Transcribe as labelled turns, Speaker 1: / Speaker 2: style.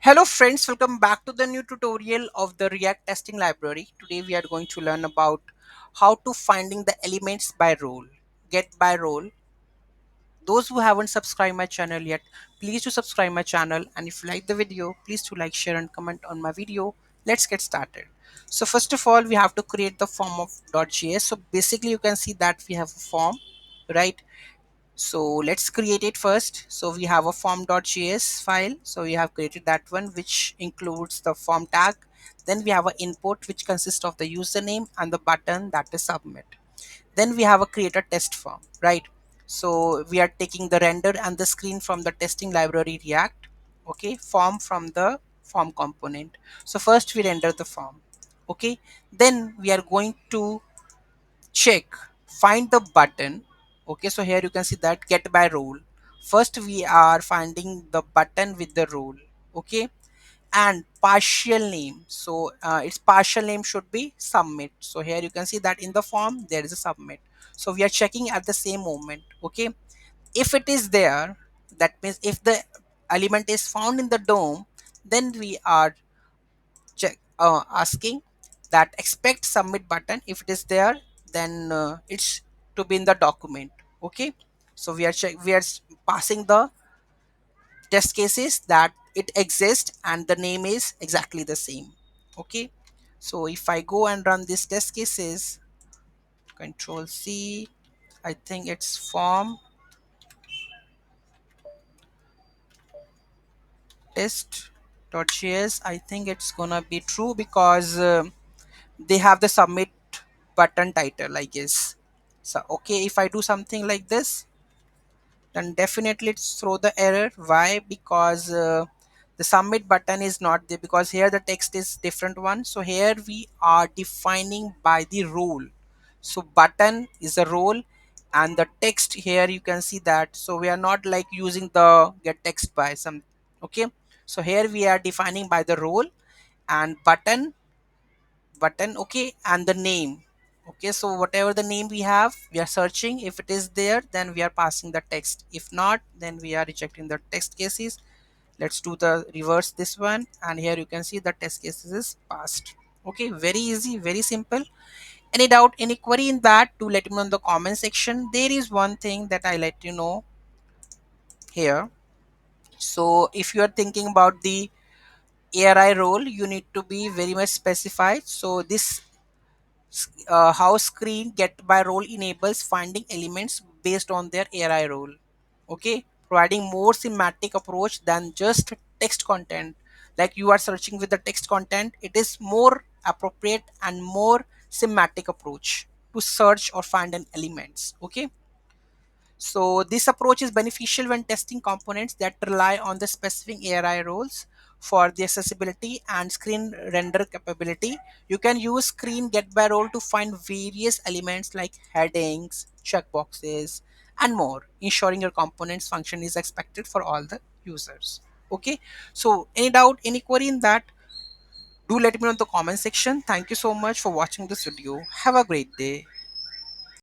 Speaker 1: Hello friends, welcome back to the new tutorial of the React testing library. Today we are going to learn about how to finding the elements by role. Get by role. Those who haven't subscribed my channel yet, please do subscribe my channel, and if you like the video, please do like, share and comment on my video. Let's get started. So first of all, we have to create the form of .js. So basically you can see that we have a form, right? So let's create it first. So we have a form.js file. So we have created that one, which includes the form tag. Then we have an input which consists of the username and the button, that is submit. Then we have a create a test form, right? So we are taking the render and the screen from the testing library React. Okay, form from the form component. So first we render the form. Okay, then we are going to check find the button. Okay, so here you can see that get by role. First we are finding the button with the role. Okay, and partial name. So its partial name should be submit. So here you can see that in the form there is a submit. So we are checking at the same moment. Okay, if it is there, that means if the element is found in the DOM, then we are asking that expect submit button. If it is there, then it's to be in the document. Okay, so we are passing the test cases that it exists and the name is exactly the same. Okay, so if I go and run these test cases, control C, I think it's form test.js. I think it's gonna be true because they have the submit button title, I guess. So okay, if I do something like this, then definitely it's throw the error. Why? Because the submit button is not there, because here the text is different one. So here we are defining by the role. So button is a role, and the text here you can see that. So we are not like using the get text by some. Okay, so here we are defining by the role and button. Okay, and the name. Okay, so whatever the name we have, we are searching. If it is there, then we are passing the text. If not, then we are rejecting the text cases. Let's do the reverse this one, and here you can see the test cases is passed. Okay, very easy, very simple. Any doubt, any query in that, to let me know in the comment section. There is one thing that I let you know here. So if you are thinking about the ARI role, you need to be very much specified. So this how screen get by role enables finding elements based on their AI role. Okay, providing more semantic approach than just text content. Like you are searching with the text content, it is more appropriate and more semantic approach to search or find an elements. Okay, so this approach is beneficial when testing components that rely on the specific ARI roles for the accessibility and screen render capability. You can use screen get by role to find various elements like headings, checkboxes, and more, ensuring your component's function is expected for all the users. Okay, so any doubt, any query in that, do let me know in the comment section. Thank you so much for watching this video. Have a great day.